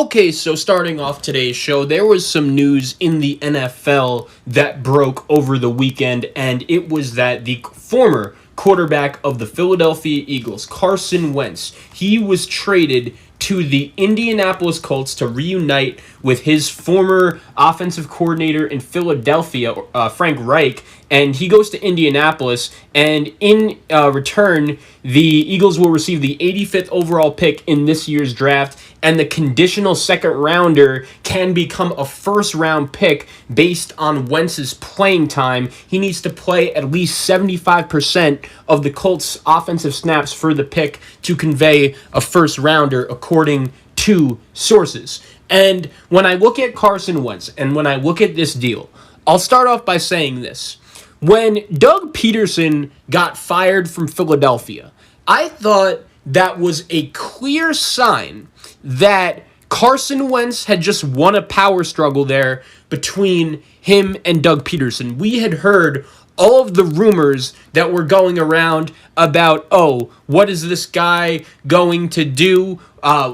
Okay, so starting off today's show, there was some news in the NFL that broke over the weekend, and it was that the former quarterback of the Philadelphia Eagles, Carson Wentz, he was traded to the Indianapolis Colts to reunite with his former offensive coordinator in Philadelphia, Frank Reich, and he goes to Indianapolis, and in return, the Eagles will receive the 85th overall pick in this year's draft, and the conditional second rounder can become a first round pick based on Wentz's playing time. He needs to play at least 75% of the Colts' offensive snaps for the pick to convey a first rounder, according to sources. And when I look at Carson Wentz and when I look at this deal, I'll start off by saying this. When Doug Peterson got fired from Philadelphia, I thought that was a clear sign that Carson Wentz had just won a power struggle there between him and Doug Peterson. We had heard all of the rumors that were going around about, what is this guy going to do?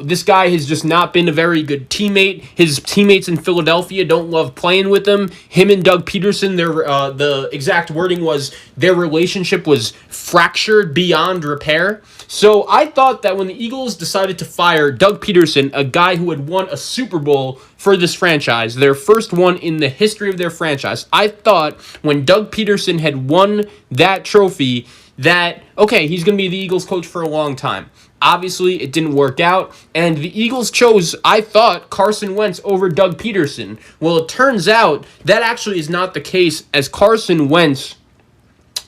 This guy has just not been a very good teammate. His teammates in Philadelphia don't love playing with him. Him and Doug Peterson, the exact wording was their relationship was fractured beyond repair. So I thought that when the Eagles decided to fire Doug Peterson, a guy who had won a Super Bowl for this franchise, their first one in the history of their franchise, I thought when Doug Peterson had won that trophy that, okay, he's going to be the Eagles coach for a long time. Obviously, it didn't work out, and the Eagles chose, I thought, Carson Wentz over Doug Peterson. Well, it turns out that actually is not the case, as Carson Wentz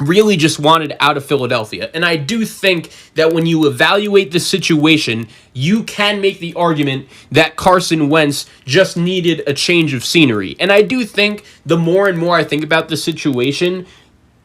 really just wanted out of Philadelphia. And I do think that when you evaluate the situation, you can make the argument that Carson Wentz just needed a change of scenery. And I do think the more and more I think about the situation,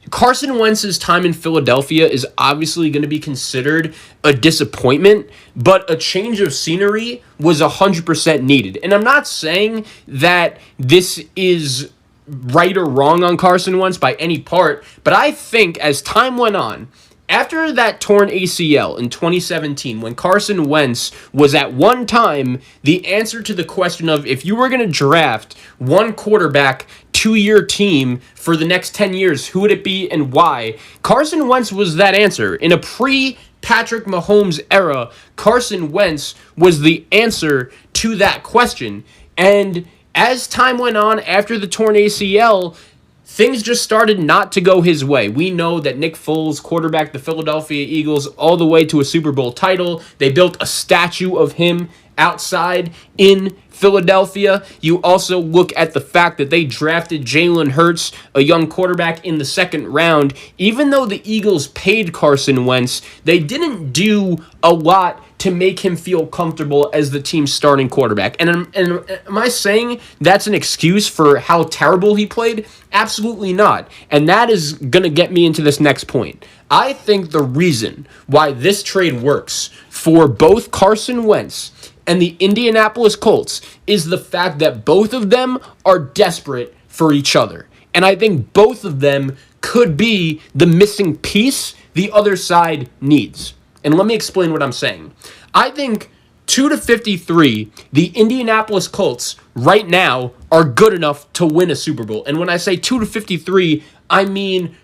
Carson Wentz's time in Philadelphia is obviously going to be considered a disappointment, but a change of scenery was 100% needed. And I'm not saying that this is right or wrong on Carson Wentz by any part, but I think as time went on, after that torn ACL in 2017, when Carson Wentz was at one time the answer to the question of if you were going to draft one quarterback to your team for the next 10 years, who would it be and why? Carson Wentz was that answer. In a pre-Patrick Mahomes era, Carson Wentz was the answer to that question. And as time went on after the torn ACL, things just started not to go his way. We know that Nick Foles quarterbacked the Philadelphia Eagles all the way to a Super Bowl title. They built a statue of him outside in Philadelphia. You also look at the fact that they drafted Jalen Hurts, a young quarterback, in the second round. Even though the Eagles paid Carson Wentz, they didn't do a lot to make him feel comfortable as the team's starting quarterback. And am I saying that's an excuse for how terrible he played? Absolutely not. And that is going to get me into this next point. I think the reason why this trade works for both Carson Wentz and the Indianapolis Colts is the fact that both of them are desperate for each other. And I think both of them could be the missing piece the other side needs. And let me explain what I'm saying. I think 2-53, the Indianapolis Colts right now are good enough to win a Super Bowl. And when I say 2-53, I mean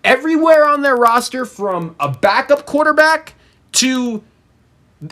everywhere on their roster from a backup quarterback to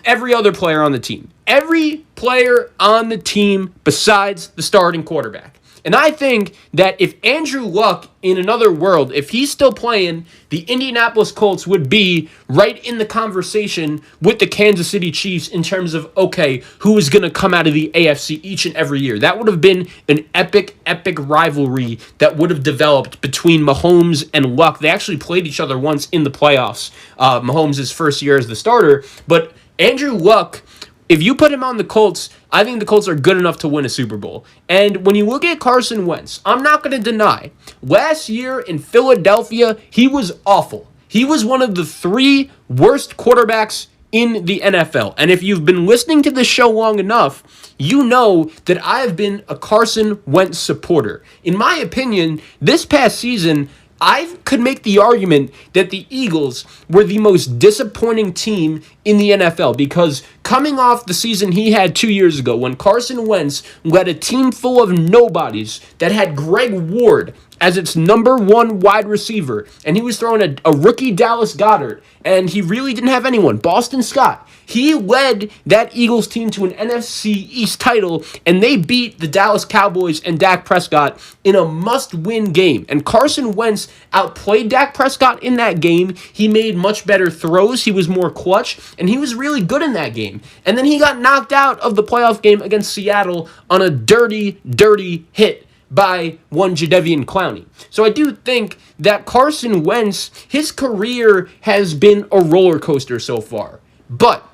every other player on the team. Every player on the team besides the starting quarterback. And I think that if Andrew Luck, in another world, if he's still playing, the Indianapolis Colts would be right in the conversation with the Kansas City Chiefs in terms of, okay, who is going to come out of the AFC each and every year. That would have been an epic rivalry that would have developed between Mahomes and Luck. They actually played each other once in the playoffs. Mahomes' first year as the starter. But Andrew Luck, if you put him on the Colts, I think the Colts are good enough to win a Super Bowl. And when you look at Carson Wentz, I'm not going to deny, last year in Philadelphia, he was awful. He was one of the 3 worst quarterbacks in the NFL. And if you've been listening to this show long enough, you know that I have been a Carson Wentz supporter. In my opinion, this past season, I could make the argument that the Eagles were the most disappointing team in the NFL because coming off the season he had 2 years ago when Carson Wentz led a team full of nobodies that had Greg Ward as its number one wide receiver, and he was throwing a rookie Dallas Goedert, and he really didn't have anyone. Boston Scott. He led that Eagles team to an NFC East title, and they beat the Dallas Cowboys and Dak Prescott in a must-win game. And Carson Wentz outplayed Dak Prescott in that game. He made much better throws. He was more clutch, and he was really good in that game. And then he got knocked out of the playoff game against Seattle on a dirty, dirty hit by one Jadeveon Clowney. So I do think that Carson Wentz, his career has been a roller coaster so far. But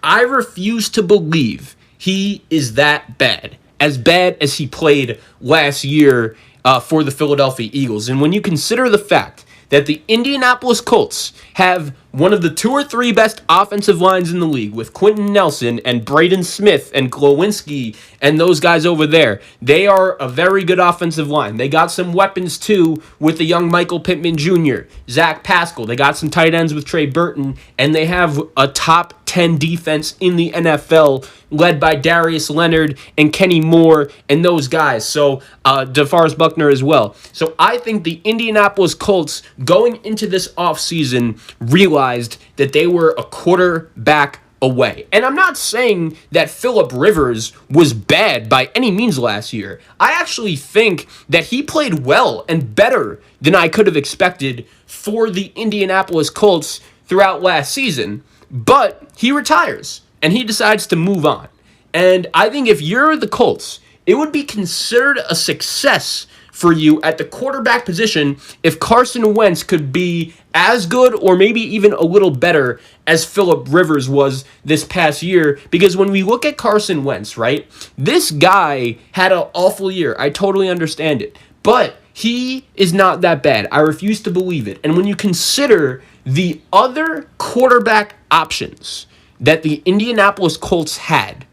I refuse to believe he is that bad as he played last year for the Philadelphia Eagles. And when you consider the fact that the Indianapolis Colts have one of the 2 or 3 best offensive lines in the league with Quentin Nelson and Braden Smith and Glowinski and those guys over there. They are a very good offensive line. They got some weapons too with the young Michael Pittman Jr., Zach Pascal. They got some tight ends with Trey Burton, and they have a top 10 defense in the NFL led by Darius Leonard and Kenny Moore and those guys. So DeForest Buckner as well. So I think the Indianapolis Colts going into this offseason realized that they were a quarterback away. And I'm not saying that Phillip Rivers was bad by any means last year. I actually think that he played well and better than I could have expected for the Indianapolis Colts throughout last season. But he retires and he decides to move on. And I think if you're the Colts, it would be considered a success for you at the quarterback position if Carson Wentz could be as good or maybe even a little better as Phillip Rivers was this past year. Because when we look at Carson Wentz, right, this guy had an awful year. I totally understand it. But he is not that bad. I refuse to believe it. And when you consider the other quarterback options that the Indianapolis Colts had,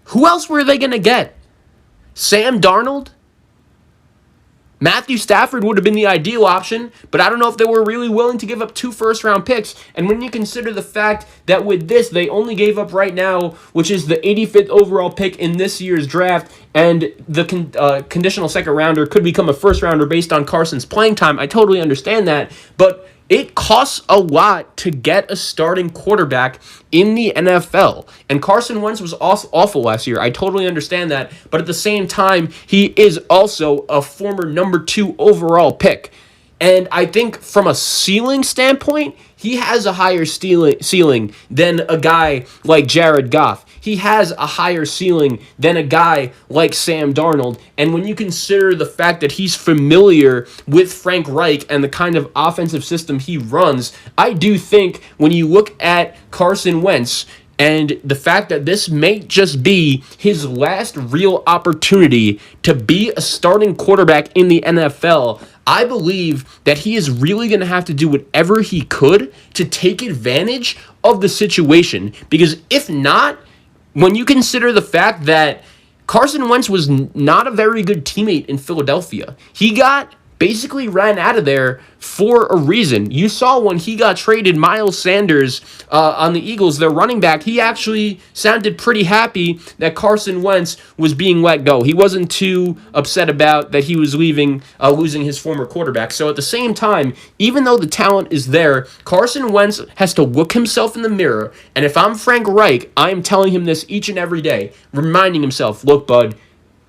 who else were they going to get? Sam Darnold? Matthew Stafford would have been the ideal option, but I don't know if they were really willing to give up 2 first-round picks. And when you consider the fact that with this, they only gave up right now, which is the 85th overall pick in this year's draft, and the conditional second-rounder could become a first-rounder based on Carson's playing time. I totally understand that, but it costs a lot to get a starting quarterback in the NFL. And Carson Wentz was awful last year. I totally understand that. But at the same time, he is also a former number 2 overall pick. And I think from a ceiling standpoint, he has a higher ceiling than a guy like Jared Goff. He has a higher ceiling than a guy like Sam Darnold. And when you consider the fact that he's familiar with Frank Reich and the kind of offensive system he runs, I do think when you look at Carson Wentz and the fact that this may just be his last real opportunity to be a starting quarterback in the NFL, I believe that he is really going to have to do whatever he could to take advantage of the situation. Because if not, when you consider the fact that Carson Wentz was not a very good teammate in Philadelphia, he got basically ran out of there for a reason. You saw when he got traded, Miles Sanders on the Eagles, their running back, he actually sounded pretty happy that Carson Wentz was being let go. He wasn't too upset about that he was losing his former quarterback. So at the same time, even though the talent is there, Carson Wentz has to look himself in the mirror. And if I'm Frank Reich, I'm telling him this each and every day, reminding himself, look, bud,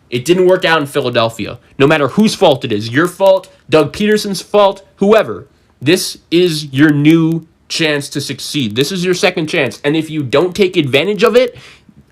it didn't work out in Philadelphia. No matter whose fault it is, your fault, Doug Peterson's fault, whoever, this is your new chance to succeed. This is your second chance. And if you don't take advantage of it,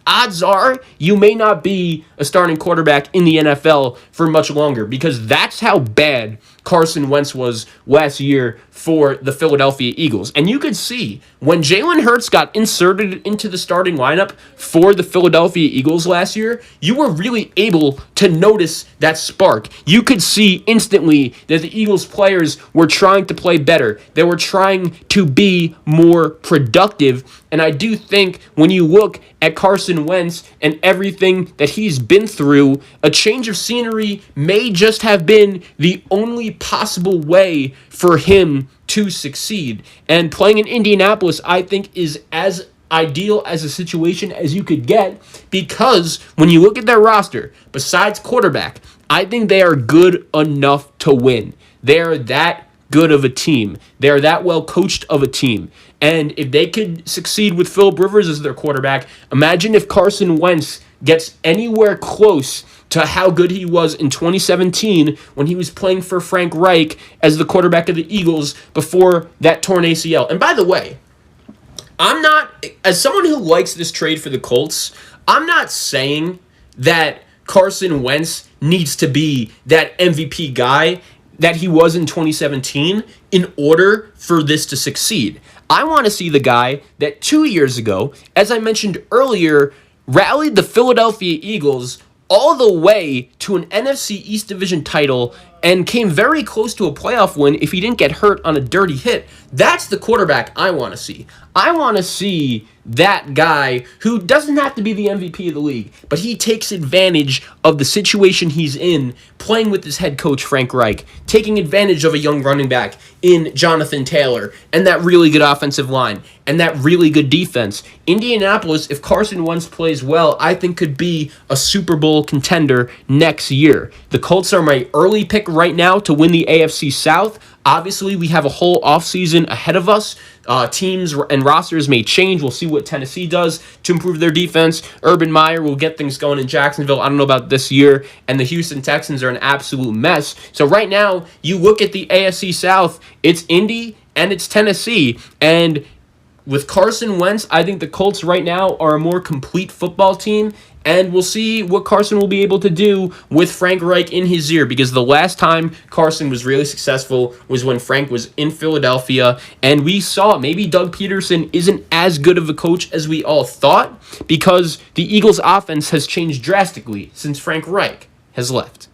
odds are you may not be a starting quarterback in the NFL for much longer, because that's how bad Carson Wentz was last year for the Philadelphia Eagles. And you could see when Jalen Hurts got inserted into the starting lineup for the Philadelphia Eagles last year, you were really able to notice that spark. You could see instantly that the Eagles players were trying to play better. They were trying to be more productive And I do think when you look at Carson Wentz and everything that he's been through, a change of scenery may just have been the only possible way for him to succeed. And playing in Indianapolis, I think, is as ideal as a situation as you could get, because when you look at their roster, besides quarterback, I think they are good enough to win. They are that good of a team. They are that well coached of a team. And if they could succeed with Philip Rivers as their quarterback, imagine if Carson Wentz gets anywhere close to how good he was in 2017 when he was playing for Frank Reich as the quarterback of the Eagles before that torn ACL. And by the way, I'm not, as someone who likes this trade for the Colts, I'm not saying that Carson Wentz needs to be that MVP guy that he was in 2017 in order for this to succeed. I want to see the guy that 2 years ago, as I mentioned earlier, rallied the Philadelphia Eagles all the way to an NFC East Division title and came very close to a playoff win if he didn't get hurt on a dirty hit. That's the quarterback I want to see. I want to see that guy who doesn't have to be the MVP of the league, but he takes advantage of the situation he's in, playing with his head coach, Frank Reich, taking advantage of a young running back in Jonathan Taylor, and that really good offensive line, and that really good defense. Indianapolis, if Carson Wentz plays well, I think could be a Super Bowl contender next year. The Colts are my early pick right now to win the AFC South. Obviously, we have a whole offseason ahead of us. Teams and rosters may change. We'll see what Tennessee does to improve their defense. Urban Meyer will get things going in Jacksonville. I don't know about this year. And the Houston Texans are an absolute mess. So right now, you look at the AFC South, it's Indy and it's Tennessee. And with Carson Wentz, I think the Colts right now are a more complete football team, and we'll see what Carson will be able to do with Frank Reich in his ear, because the last time Carson was really successful was when Frank was in Philadelphia, and we saw maybe Doug Peterson isn't as good of a coach as we all thought, because the Eagles' offense has changed drastically since Frank Reich has left.